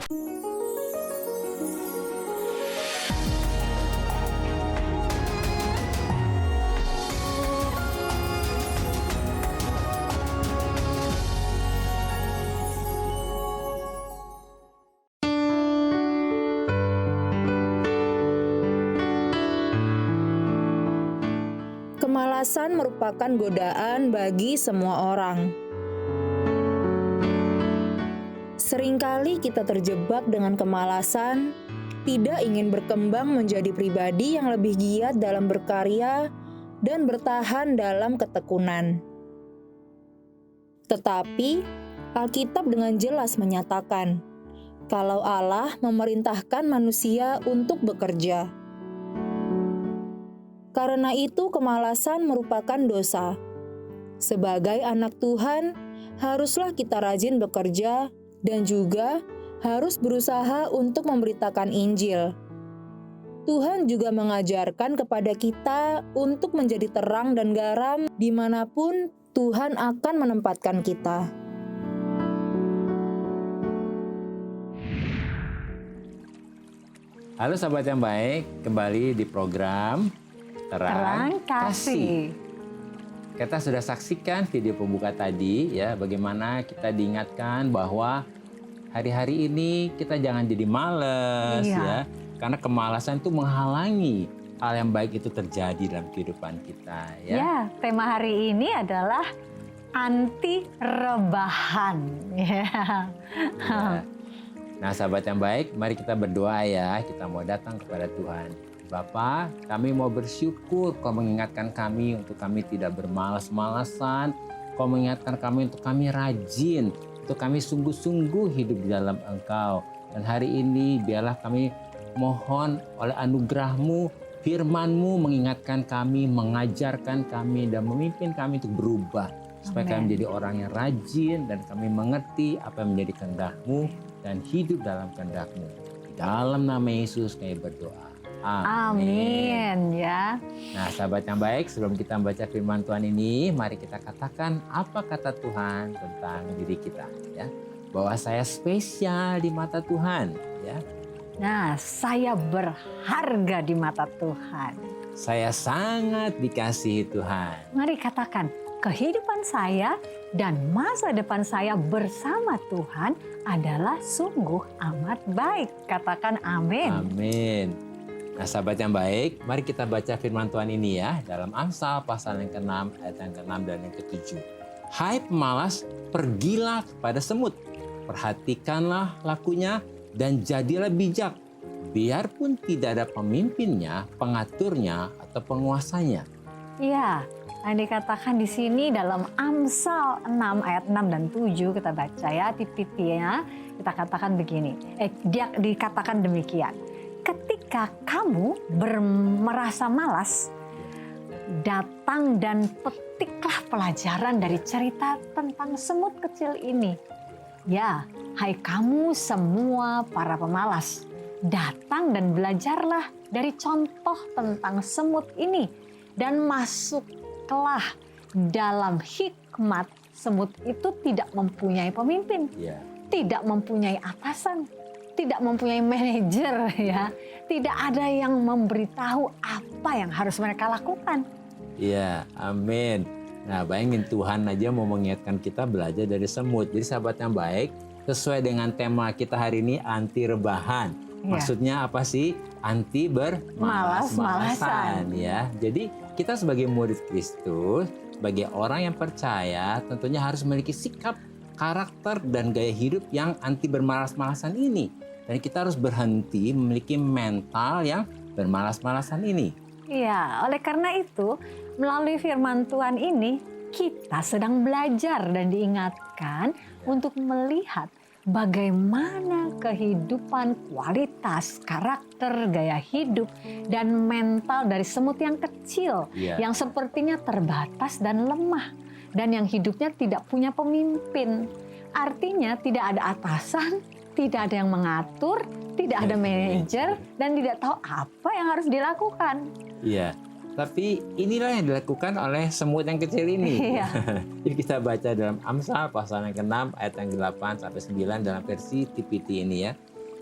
Kemalasan merupakan godaan bagi semua orang. Seringkali kita terjebak dengan kemalasan, tidak ingin berkembang menjadi pribadi yang lebih giat dalam berkarya dan bertahan dalam ketekunan. Tetapi, Alkitab dengan jelas menyatakan, kalau Allah memerintahkan manusia untuk bekerja. Karena itu kemalasan merupakan dosa. Sebagai anak Tuhan, haruslah kita rajin bekerja dan juga harus berusaha untuk memberitakan Injil. Tuhan juga mengajarkan kepada kita untuk menjadi terang dan garam dimanapun Tuhan akan menempatkan kita. Halo sahabat yang baik, kembali di program Terang Kasih. Kita sudah saksikan video pembuka tadi ya, bagaimana kita diingatkan bahwa hari-hari ini kita jangan jadi malas ya, karena kemalasan itu menghalangi hal yang baik itu terjadi dalam kehidupan kita ya. Ya, tema hari ini adalah anti rebahan. Ya. Nah sahabat yang baik, mari kita berdoa ya, kita mau datang kepada Tuhan. Bapa, kami mau bersyukur Kau mengingatkan kami untuk kami tidak bermalas-malasan. Kau mengingatkan kami untuk kami rajin, untuk kami sungguh-sungguh hidup di dalam Engkau. Dan hari ini biarlah kami mohon oleh anugerah-Mu, firman-Mu mengingatkan kami, mengajarkan kami, dan memimpin kami untuk berubah. Supaya kami menjadi orang yang rajin dan kami mengerti apa yang menjadi kehendak-Mu dan hidup dalam kehendak-Mu. Di dalam nama Yesus kami berdoa. Amin ya. Nah sahabat yang baik, sebelum kita membaca firman Tuhan ini, mari kita katakan apa kata Tuhan tentang diri kita ya. Bahwa saya spesial di mata Tuhan ya. Nah, saya berharga di mata Tuhan. Saya sangat dikasihi Tuhan. Mari katakan, kehidupan saya dan masa depan saya bersama Tuhan adalah sungguh amat baik. Katakan amin. Amin. Nah sahabat yang baik, mari kita baca firman Tuhan ini ya. Dalam Amsal pasal yang ke-6, ayat yang ke-6 dan yang ke-7. Hai pemalas, pergilah kepada semut. Perhatikanlah lakunya dan jadilah bijak. Biarpun tidak ada pemimpinnya, pengaturnya, atau penguasanya. Iya, yang dikatakan di sini dalam Amsal 6 ayat 6 dan 7 kita baca ya, titik-titiknya kita katakan begini. Dia dikatakan demikian. Ketika kamu merasa malas, datang dan petiklah pelajaran dari cerita tentang semut kecil ini. Ya, hai kamu semua para pemalas, datang dan belajarlah dari contoh tentang semut ini. Dan masuklah dalam hikmat. Semut itu tidak mempunyai pemimpin, tidak mempunyai atasan, tidak mempunyai manajer ya. Tidak ada yang memberitahu apa yang harus mereka lakukan. Iya, amin. Nah, bayangin Tuhan aja mau mengingatkan kita belajar dari semut. Jadi sahabat yang baik, sesuai dengan tema kita hari ini anti rebahan. Maksudnya apa sih? Anti bermalas-malasan ya. Jadi kita sebagai murid Kristus, sebagai orang yang percaya, tentunya harus memiliki sikap, karakter, dan gaya hidup yang anti bermalas-malasan ini. Dan kita harus berhenti memiliki mental yang bermalas-malasan ini. Iya, oleh karena itu, melalui firman Tuhan ini, kita sedang belajar dan diingatkan untuk melihat bagaimana kehidupan, kualitas, karakter, gaya hidup, dan mental dari semut yang kecil, yang sepertinya terbatas dan lemah, dan yang hidupnya tidak punya pemimpin. Artinya tidak ada atasan, tidak ada yang mengatur, tidak ada manajer, dan tidak tahu apa yang harus dilakukan. Iya, tapi inilah yang dilakukan oleh semut yang kecil ini. Jadi kita baca dalam Amsal pasal yang ke-6 ayat yang ke-8 sampai 9 dalam versi TPT ini ya.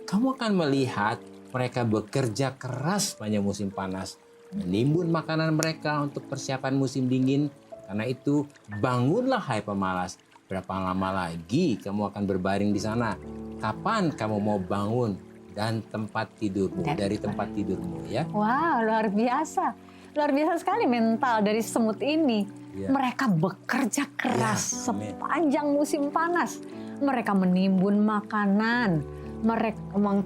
kamu akan melihat mereka bekerja keras pada musim panas, menimbun makanan mereka untuk persiapan musim dingin. Karena itu, bangunlah hai pemalas. Berapa lama lagi kamu akan berbaring di sana? Kapan kamu mau bangun dan tempat tidurmu, dari tempat tidurmu ya? Wow, luar biasa. Luar biasa sekali mental dari semut ini. Ya. Mereka bekerja keras Ya, amin. sepanjang musim panas. Mereka menimbun makanan,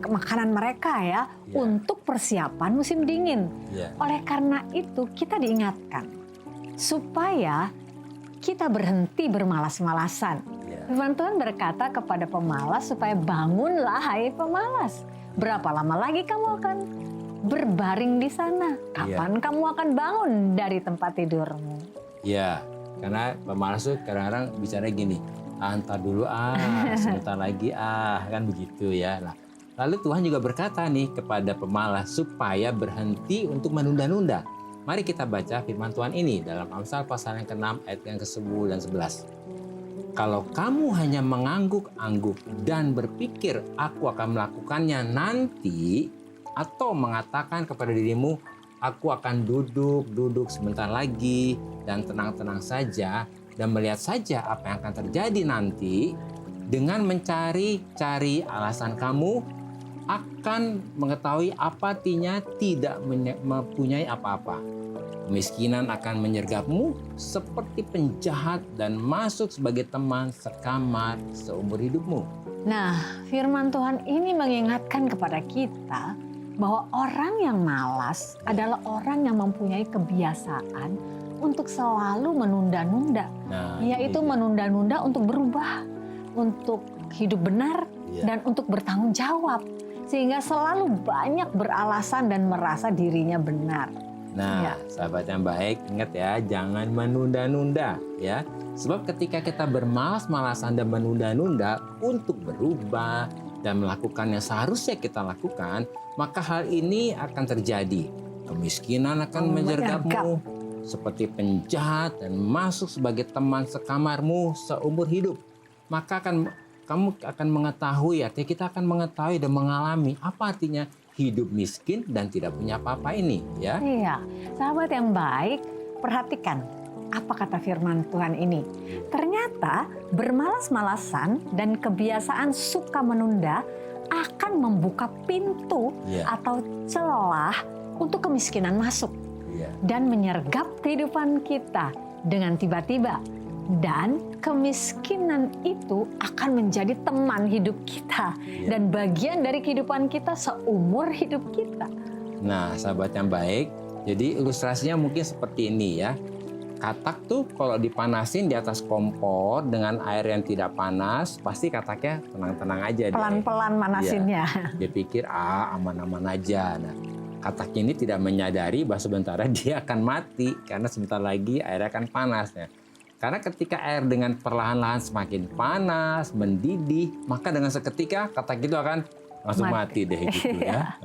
makanan mereka ya, untuk persiapan musim dingin. Ya. Oleh karena itu kita diingatkan supaya kita berhenti bermalas-malasan. Ya. Firman Tuhan berkata kepada pemalas supaya bangunlah hai pemalas. Berapa lama lagi kamu akan berbaring di sana? Kapan kamu akan bangun dari tempat tidurmu? Ya, karena pemalas tuh kadang-kadang bicara gini, entar dulu sebentar lagi kan begitu ya. Nah, lalu Tuhan juga berkata nih kepada pemalas supaya berhenti untuk menunda-nunda. Mari kita baca firman Tuhan ini dalam Amsal pasal yang ke-6 ayat yang ke-10 dan 11. Kalau kamu hanya mengangguk-angguk dan berpikir aku akan melakukannya nanti, atau mengatakan kepada dirimu, aku akan duduk sebentar lagi dan tenang-tenang saja dan melihat saja apa yang akan terjadi nanti, dengan mencari-cari alasan kamu akan mengetahui apa artinya tidak mempunyai apa-apa. Kemiskinan akan menyergapmu seperti penjahat dan masuk sebagai teman sekamar seumur hidupmu. Nah, firman Tuhan ini mengingatkan kepada kita bahwa orang yang malas adalah orang yang mempunyai kebiasaan untuk selalu menunda-nunda. Nah, Yaitu menunda-nunda untuk berubah, untuk hidup benar, dan untuk bertanggung jawab. Sehingga selalu banyak beralasan dan merasa dirinya benar. Nah, sahabat yang baik, ingat ya, jangan menunda-nunda ya. Sebab ketika kita bermalas-malasan dan menunda-nunda untuk berubah dan melakukan yang seharusnya kita lakukan, maka hal ini akan terjadi. Kemiskinan akan menyergapmu seperti penjahat dan masuk sebagai teman sekamarmu seumur hidup. Maka kamu akan mengetahui, artinya kita akan mengetahui dan mengalami apa artinya hidup miskin dan tidak punya apa-apa ini, ya. Iya, sahabat yang baik, perhatikan apa kata firman Tuhan ini. Ternyata bermalas-malasan dan kebiasaan suka menunda akan membuka pintu atau celah untuk kemiskinan masuk dan menyergap kehidupan kita dengan tiba-tiba. Dan kemiskinan itu akan menjadi teman hidup kita dan bagian dari kehidupan kita seumur hidup kita. Nah, sahabat yang baik, jadi ilustrasinya mungkin seperti ini ya. Katak tuh kalau dipanasin di atas kompor dengan air yang tidak panas, pasti kataknya tenang-tenang aja. Pelan-pelan manasinnya. Dia pikir aman-aman aja. Nah, kataknya ini tidak menyadari bahwa sebentar dia akan mati karena sebentar lagi airnya akan panas. Karena ketika air dengan perlahan-lahan semakin panas, mendidih, maka dengan seketika katak itu akan langsung mati deh gitu ya.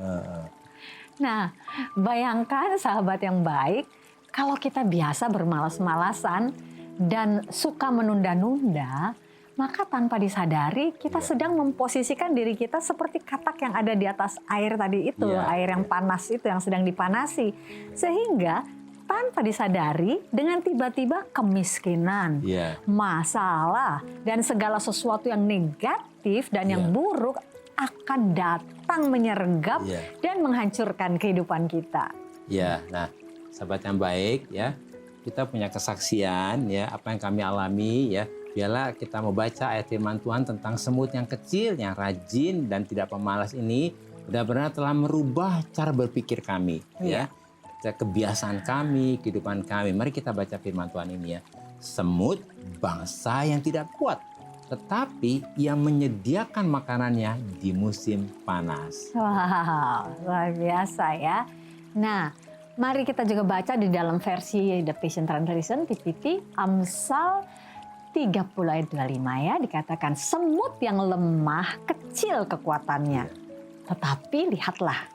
Nah, bayangkan sahabat yang baik, kalau kita biasa bermalas-malasan dan suka menunda-nunda, maka tanpa disadari kita sedang memposisikan diri kita seperti katak yang ada di atas air tadi itu, air yang panas itu yang sedang dipanasi. Sehingga tanpa disadari, dengan tiba-tiba kemiskinan, masalah, dan segala sesuatu yang negatif dan yang buruk akan datang menyergap dan menghancurkan kehidupan kita. Ya, nah, sahabat yang baik ya, kita punya kesaksian ya, apa yang kami alami ya. Biarlah kita membaca ayat firman Tuhan tentang semut yang kecil, yang rajin dan tidak pemalas ini benar-benar telah merubah cara berpikir kami ya. Kebiasaan kami, kehidupan kami. Mari kita baca firman Tuhan ini ya. Semut bangsa yang tidak kuat, tetapi yang menyediakan makanannya di musim panas. Wow, luar biasa ya. Nah, mari kita juga baca di dalam versi The Passion Translation, TPT, Amsal 30 ayat 25 ya. Dikatakan semut yang lemah, kecil kekuatannya. Tetapi lihatlah,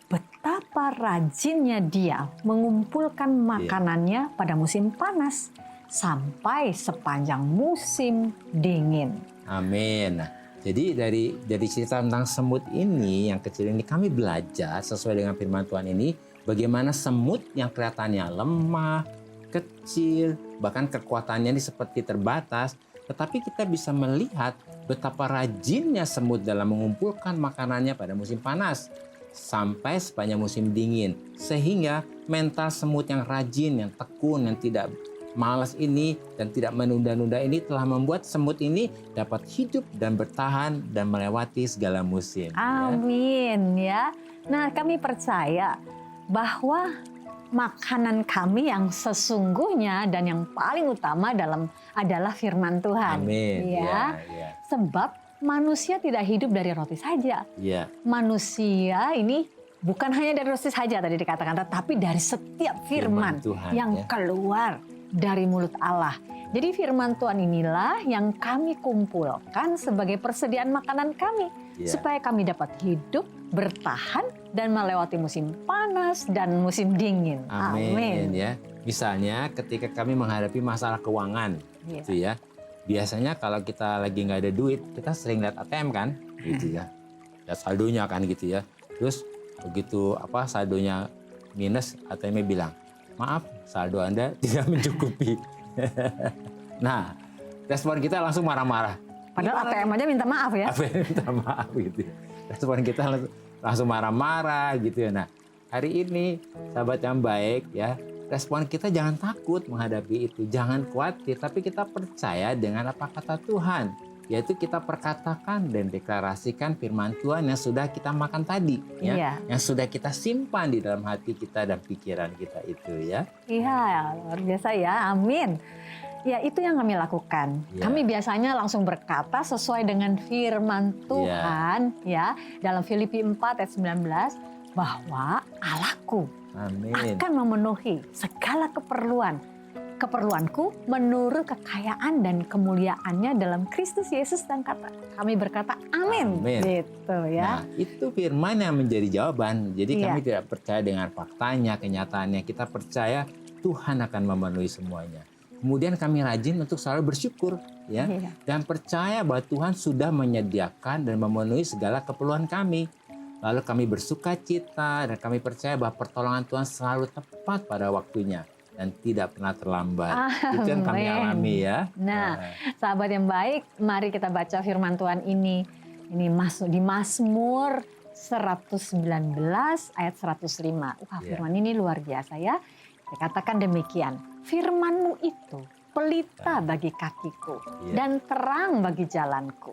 betapa rajinnya dia mengumpulkan makanannya pada musim panas sampai sepanjang musim dingin. Amin. Nah, Jadi dari cerita tentang semut ini yang kecil ini kami belajar sesuai dengan firman Tuhan ini bagaimana semut yang kelihatannya lemah, kecil, bahkan kekuatannya ini seperti terbatas, tetapi kita bisa melihat betapa rajinnya semut dalam mengumpulkan makanannya pada musim panas sampai sepanjang musim dingin. Sehingga mental semut yang rajin, yang tekun, yang tidak malas ini dan tidak menunda-nunda ini telah membuat semut ini dapat hidup dan bertahan dan melewati segala musim. Amin ya. Nah, kami percaya bahwa makanan kami yang sesungguhnya dan yang paling utama adalah firman Tuhan. Amin. Ya. Sebab manusia tidak hidup dari roti saja. Ya. Manusia ini bukan hanya dari roti saja tadi dikatakan, tetapi dari setiap firman Tuhan, yang keluar dari mulut Allah. Jadi firman Tuhan inilah yang kami kumpulkan sebagai persediaan makanan kami. Supaya kami dapat hidup, bertahan, dan melewati musim panas dan musim dingin. Amin. Ya. Misalnya ketika kami menghadapi masalah keuangan, gitu ya. Biasanya kalau kita lagi nggak ada duit, kita sering lihat ATM kan, gitu ya. Lihat saldonya kan gitu ya. Terus begitu saldonya minus, ATM-nya bilang, maaf, saldo Anda tidak mencukupi. Nah, respon kita langsung marah-marah. Padahal ATM aja minta maaf ya. Minta maaf gitu. Respon kita langsung marah-marah gitu ya. Nah, hari ini sahabat yang baik ya, respon kita jangan takut menghadapi itu. Jangan khawatir, tapi kita percaya dengan apa kata Tuhan. Yaitu kita perkatakan dan deklarasikan firman Tuhan yang sudah kita makan tadi. Ya, yang sudah kita simpan di dalam hati kita dan pikiran kita itu ya. Iya, luar biasa ya, amin. Ya itu yang kami lakukan. Kami biasanya langsung berkata sesuai dengan firman Tuhan ya dalam Filipi 4 ayat 19 bahwa Allahku akan memenuhi segala keperluanku menurut kekayaan dan kemuliaannya dalam Kristus Yesus, dan kami berkata amin. Gitu ya. Nah, itu firman yang menjadi jawaban. Jadi kami tidak percaya dengan faktanya, kenyataannya. Kita percaya Tuhan akan memenuhi semuanya. Kemudian kami rajin untuk selalu bersyukur ya, dan percaya bahwa Tuhan sudah menyediakan dan memenuhi segala keperluan kami. Lalu kami bersuka cita dan kami percaya bahwa pertolongan Tuhan selalu tepat pada waktunya dan tidak pernah terlambat. Itu yang kami alami ya. Nah, sahabat yang baik, mari kita baca firman Tuhan ini. Ini masuk di Mazmur 119 ayat 105. Wah, firman ini luar biasa ya. Dikatakan demikian, firman-Mu itu pelita bagi kakiku dan terang bagi jalanku.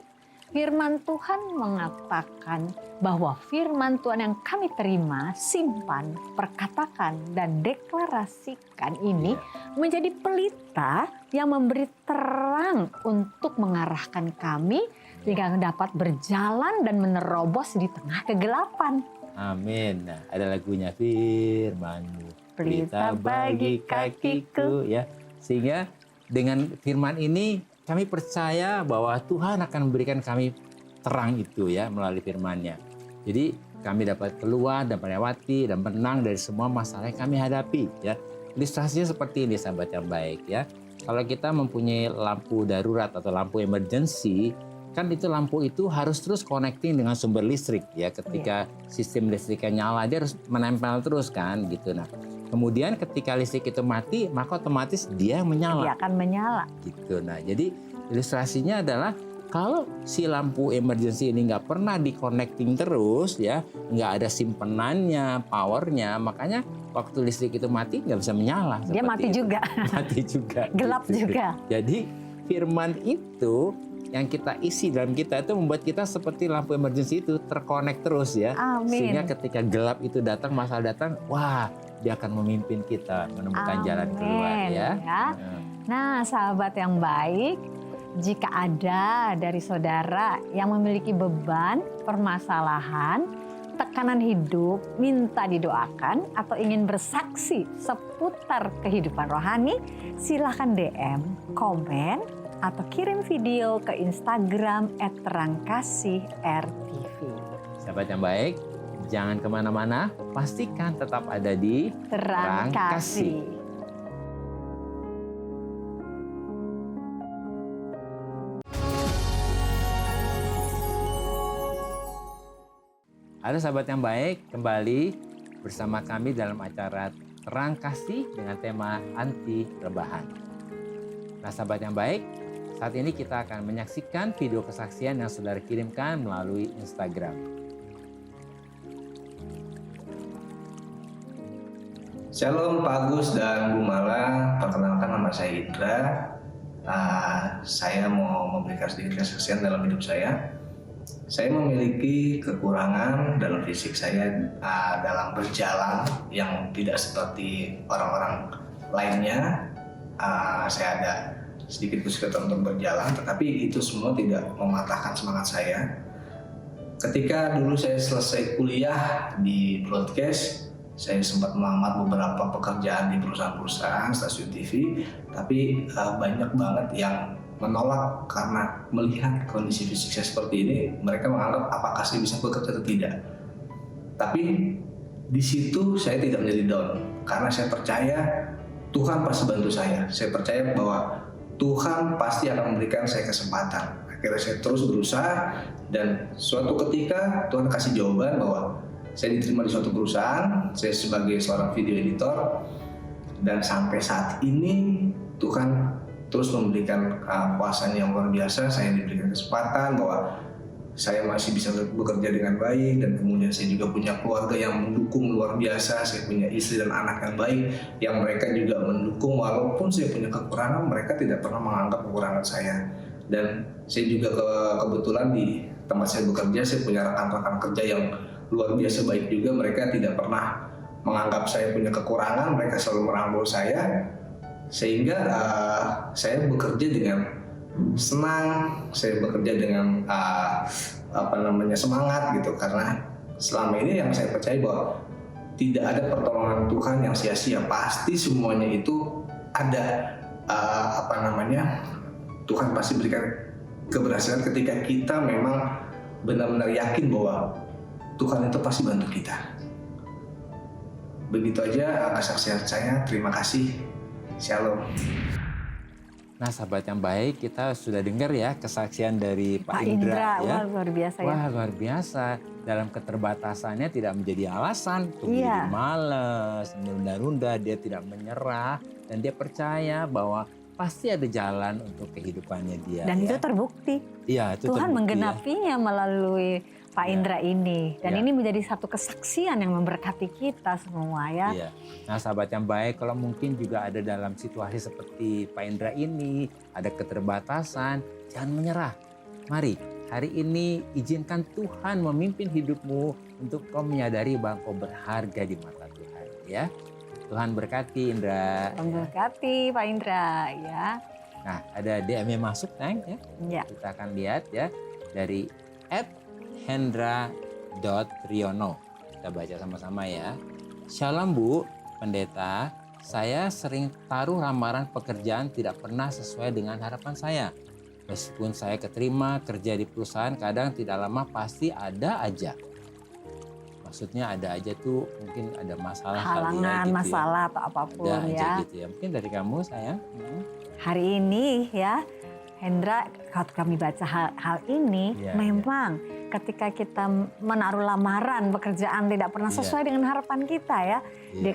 Firman Tuhan mengatakan bahwa firman Tuhan yang kami terima, simpan, perkatakan, dan deklarasikan ini menjadi pelita yang memberi terang untuk mengarahkan kami sehingga dapat berjalan dan menerobos di tengah kegelapan. Amin. Nah, ada lagunya, firman-Mu pelita bagi kakiku ya. Sehingga dengan firman ini kami percaya bahwa Tuhan akan memberikan kami terang itu ya melalui firman-Nya. Jadi kami dapat keluar dan melewati dan menang dari semua masalah yang kami hadapi ya. Ilustrasinya seperti ini sahabat yang baik ya. Kalau kita mempunyai lampu darurat atau lampu emergency, kan itu lampu itu harus terus connecting dengan sumber listrik ya. Ketika sistem listriknya nyala dia harus menempel terus kan gitu. Nah, kemudian ketika listrik itu mati, maka otomatis dia menyala. Dia akan menyala. Gitu. Nah, jadi ilustrasinya adalah kalau si lampu emergency ini nggak pernah di-connecting terus ya, nggak ada simpenannya, powernya, makanya waktu listrik itu mati nggak bisa menyala. Dia mati itu. Juga. Mati juga. Gelap gitu. Juga. Jadi firman itu yang kita isi dalam kita itu membuat kita seperti lampu emergency itu terkonek terus ya. Amin. Sehingga ketika gelap itu datang, masalah datang, wah dia akan memimpin kita menemukan jalan keluar ya. Nah sahabat yang baik, jika ada dari saudara yang memiliki beban, permasalahan, tekanan hidup, minta didoakan atau ingin bersaksi seputar kehidupan rohani, silakan DM, komen, atau kirim video ke Instagram @terangkasih_rtv. Sahabat yang baik, jangan kemana-mana, pastikan tetap ada di Terang Kasih. Halo sahabat yang baik, kembali bersama kami dalam acara Terang Kasih dengan tema anti rebahan. Nah sahabat yang baik, saat ini kita akan menyaksikan video kesaksian yang saudara kirimkan melalui Instagram. Shalom Pak Agus dan Bu Mala, perkenalkan nama saya Indra. Saya mau memberikan sedikit kesaksian dalam hidup saya. Saya memiliki kekurangan dalam fisik saya dalam berjalan yang tidak seperti orang-orang lainnya. Saya ada sedikit kesulitan untuk berjalan, tetapi itu semua tidak mematahkan semangat saya. Ketika dulu saya selesai kuliah di broadcast, saya sempat melamar beberapa pekerjaan di perusahaan-perusahaan stasiun TV, tapi banyak banget yang menolak karena melihat kondisi fisik saya seperti ini. Mereka menganggap apakah saya bisa bekerja atau tidak. Tapi di situ saya tidak menjadi down, karena saya percaya Tuhan pasti bantu saya. Saya percaya bahwa Tuhan pasti akan memberikan saya kesempatan. Akhirnya saya terus berusaha, dan suatu ketika Tuhan kasih jawaban bahwa saya diterima di suatu perusahaan, saya sebagai seorang video editor, dan sampai saat ini Tuhan terus memberikan kuasa yang luar biasa. Saya diberikan kesempatan bahwa saya masih bisa bekerja dengan baik, dan kemudian saya juga punya keluarga yang mendukung luar biasa. Saya punya istri dan anak yang baik, yang mereka juga mendukung walaupun saya punya kekurangan. Mereka tidak pernah menganggap kekurangan saya. Dan saya juga kebetulan di tempat saya bekerja, saya punya rekan-rekan kerja yang luar biasa baik juga. Mereka tidak pernah menganggap saya punya kekurangan, mereka selalu merangkul saya, sehingga saya bekerja dengan senang, saya bekerja dengan semangat gitu, karena selama ini yang saya percaya bahwa tidak ada pertolongan Tuhan yang sia-sia. Pasti semuanya itu ada Tuhan pasti berikan keberhasilan ketika kita memang benar-benar yakin bahwa Tuhan itu pasti bantu kita. Begitu aja kesaksian saya. Terima kasih. Shalom. Nah sahabat yang baik, kita sudah dengar ya kesaksian dari Pak Indra. Ya. Wah, luar biasa ya. Wah luar biasa. Dalam keterbatasannya tidak menjadi alasan untuk jadi malas, menunda-nunda. Dia tidak menyerah, dan dia percaya bahwa pasti ada jalan untuk kehidupannya dia. Dan itu terbukti. Iya, itu Tuhan terbukti, menggenapinya melalui Pak Indra ini. Dan Ya. ini menjadi satu kesaksian yang memberkati kita semua ya. Iya. Nah sahabat yang baik, kalau mungkin juga ada dalam situasi seperti Pak Indra ini, ada keterbatasan, jangan menyerah. Mari, hari ini izinkan Tuhan memimpin hidupmu untuk kau menyadari bahwa kau berharga di mata Tuhan. Ya, Tuhan berkati Indra. Memberkati Pak Indra ya. Nah ada DM yang masuk, Neng, ya. Ya. Kita akan lihat ya dari @hendra.riono. Kita baca sama-sama ya. Shalom Bu, Pendeta. Saya sering taruh lamaran pekerjaan tidak pernah sesuai dengan harapan saya. Meskipun saya keterima kerja di perusahaan, kadang tidak lama pasti ada aja. Maksudnya ada aja tuh mungkin ada masalah Halangan, kali ya, gitu masalah ya. atau apapun Ada aja ya. gitu ya. Mungkin dari kamu sayang. Hari ini ya Hendra, kalau kami baca hal ini, Iya, memang ketika kita menaruh lamaran pekerjaan tidak pernah Iya. sesuai dengan harapan kita ya. Iya.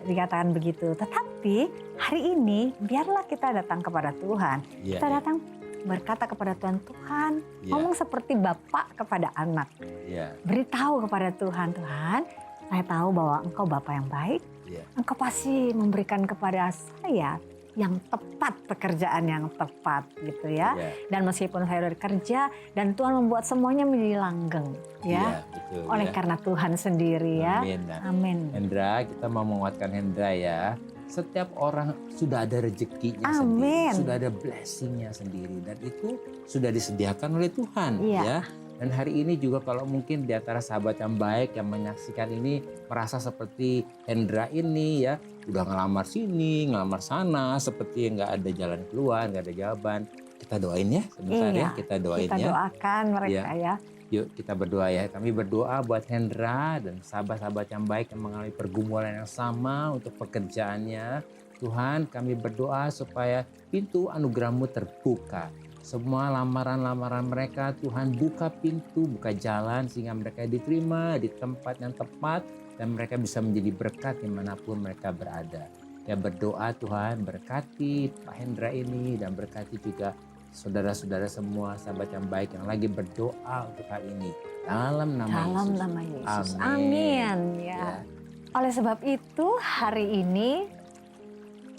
Dikatakan begitu. Tetapi hari ini biarlah kita datang kepada Tuhan. Iya, Kita iya. datang berkata kepada Tuhan, Tuhan, Iya. ngomong seperti bapak kepada anak. Iya, Beritahu kepada Tuhan, Tuhan, saya tahu bahwa Engkau Bapa yang baik. iya. Engkau pasti memberikan kepada saya yang tepat, pekerjaan yang tepat gitu ya. Iya. Dan meskipun saya udah kerja dan Tuhan membuat semuanya menjadi langgeng Iya, ya. betul, Oleh ya. karena Tuhan sendiri ya. Amin. Nah, Amin. Hendra, kita mau menguatkan Hendra ya. Setiap orang sudah ada rezekinya Amin. sendiri, sudah ada blessingnya sendiri, dan itu sudah disediakan oleh Tuhan. Iya. Ya. Dan hari ini juga kalau mungkin di antara sahabat yang baik yang menyaksikan ini merasa seperti Hendra ini ya, udah ngelamar sini, ngelamar sana, seperti nggak ada jalan keluar, nggak ada jawaban. Kita doain ya sebentar ya, kita doain Kita ya. doakan mereka ya. Yuk kita berdoa ya. Kami berdoa buat Hendra dan sahabat-sahabat yang baik yang mengalami pergumulan yang sama untuk pekerjaannya. Tuhan, kami berdoa supaya pintu anugerah-Mu terbuka. semua lamaran-lamaran mereka, Tuhan buka pintu, buka jalan sehingga mereka diterima di tempat yang tepat dan mereka bisa menjadi berkat dimanapun mereka berada. Ya berdoa Tuhan berkati Pak Hendra ini dan berkati juga saudara-saudara semua, sahabat yang baik yang lagi berdoa untuk hal ini. Dalam nama Yesus. Amin. Ya. Oleh sebab itu hari ini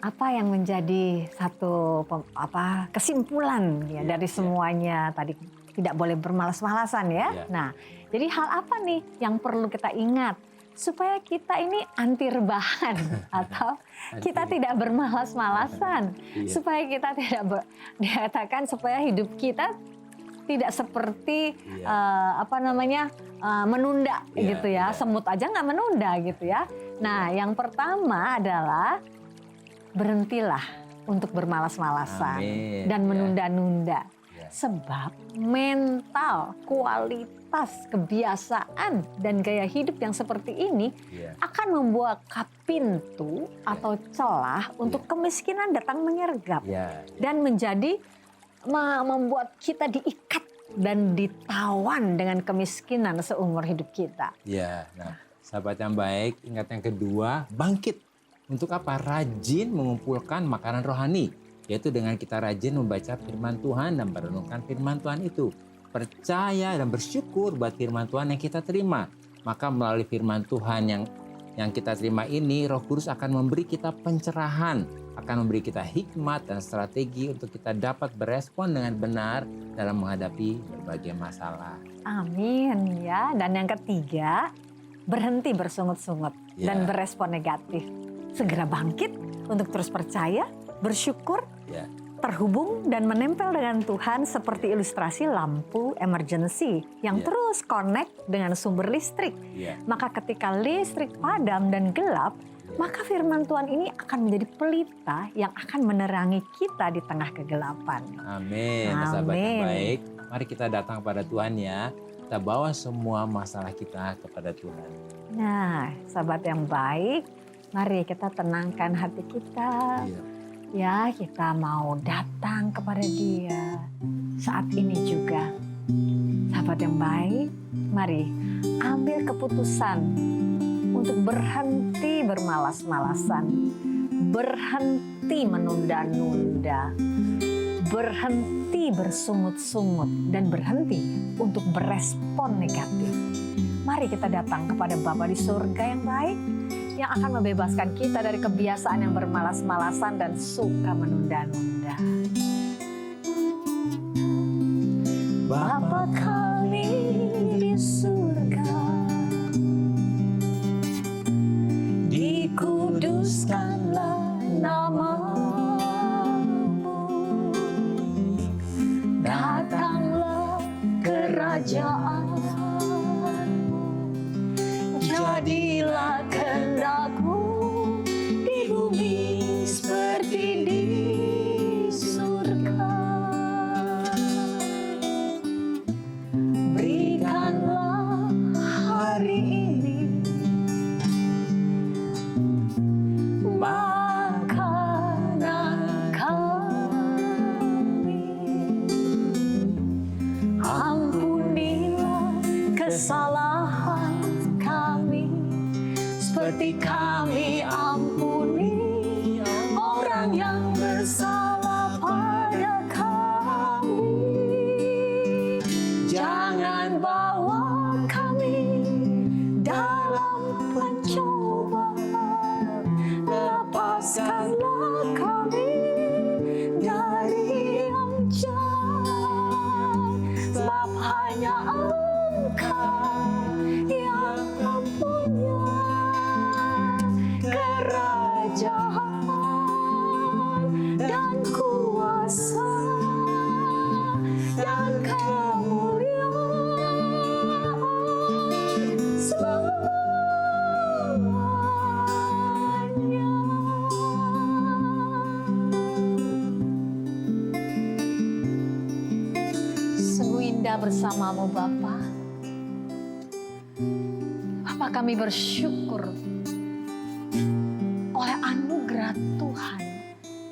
apa yang menjadi satu kesimpulan ya dari semuanya tadi, tidak boleh bermalas-malasan ya. Nah, jadi hal apa nih yang perlu kita ingat supaya kita ini anti rebahan atau kita tidak bermalas-malasan, supaya kita tidak dikatakan supaya hidup kita tidak seperti menunda gitu ya. Semut aja nggak menunda gitu ya. Nah, yang pertama adalah berhentilah untuk bermalas-malasan dan menunda-nunda. Sebab mental, kualitas, kebiasaan, dan gaya hidup yang seperti ini akan membuka pintu atau celah untuk kemiskinan datang menyergap. Dan menjadi membuat kita diikat dan ditawan dengan kemiskinan seumur hidup kita. Ya, nah sahabat yang baik, ingat yang kedua, bangkit. Untuk apa? Rajin mengumpulkan makanan rohani. Yaitu dengan kita rajin membaca firman Tuhan dan merenungkan firman Tuhan itu. Percaya dan bersyukur buat firman Tuhan yang kita terima. Maka melalui firman Tuhan yang kita terima ini, Roh Kudus akan memberi kita pencerahan, akan memberi kita hikmat dan strategi untuk kita dapat berespon dengan benar dalam menghadapi berbagai masalah. Amin ya. Dan yang ketiga, berhenti bersungut-sungut dan berespon negatif. Segera bangkit untuk terus percaya, bersyukur, terhubung dan menempel dengan Tuhan seperti ilustrasi lampu emergency yang terus connect dengan sumber listrik. Maka ketika listrik padam dan gelap, maka firman Tuhan ini akan menjadi pelita yang akan menerangi kita di tengah kegelapan. Amin. Sahabat yang baik, mari kita datang kepada Tuhan ya. Kita bawa semua masalah kita kepada Tuhan. Nah, sahabat yang baik, mari kita tenangkan hati kita. Ya, kita mau datang kepada Dia saat ini juga. Sahabat yang baik, mari ambil keputusan untuk berhenti bermalas-malasan, berhenti menunda-nunda, berhenti bersungut-sungut, dan berhenti untuk berespon negatif. Mari kita datang kepada Bapa di surga yang baik, yang akan membebaskan kita dari kebiasaan yang bermalas-malasan dan suka menunda-nunda. Bapa kami di surga, dikuduskanlah nama-Mu, datanglah kerajaan-Mu, jadilah kehendak-Mu di bumi seperti di surga. Berikanlah hari ini makanan kami. Ampunilah kesalahan kami seperti kami ampuni orang yang bersalah pada kami. Jangan bawa kami dalam pencobaan, lepaskanlah kami dari yang jahat, sebab hanya Engkau yang mempunyai kerajaan dan kuasa dan kemuliaan selamanya. Sungguh indah bersama-Mu Bapa. Bapa, kami bersyukur oleh anugerah Tuhan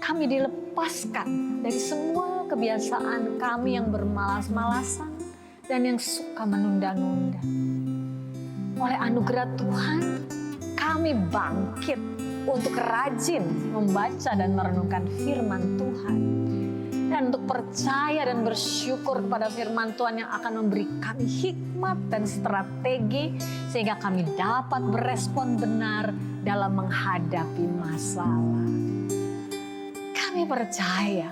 kami dilepas lepaskan dari semua kebiasaan kami yang bermalas-malasan dan yang suka menunda-nunda. Oleh anugerah Tuhan, kami bangkit untuk rajin membaca dan merenungkan firman Tuhan. Dan untuk percaya dan bersyukur kepada firman Tuhan yang akan memberi kami hikmat dan strategi sehingga kami dapat berespon benar dalam menghadapi masalah. Kami percaya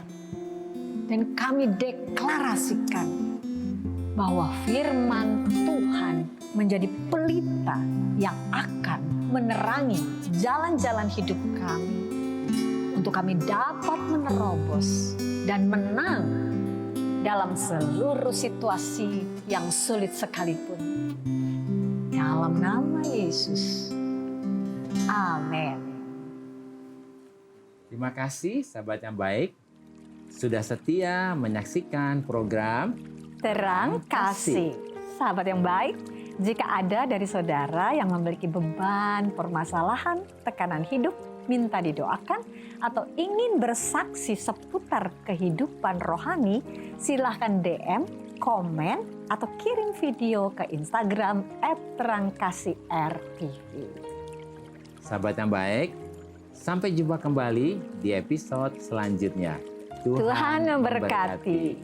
dan kami deklarasikan bahwa firman Tuhan menjadi pelita yang akan menerangi jalan-jalan hidup kami untuk kami dapat menerobos dan menang dalam seluruh situasi yang sulit sekalipun. Dalam nama Yesus. Amin. Terima kasih sahabat yang baik sudah setia menyaksikan program Terang Kasih. Sahabat yang baik, jika ada dari saudara yang memiliki beban, permasalahan, tekanan hidup, minta didoakan, atau ingin bersaksi seputar kehidupan rohani, silahkan DM, komen, atau kirim video ke Instagram @terangkasih_rtv. sahabat yang baik. Sampai jumpa kembali di episode selanjutnya. Tuhan memberkati.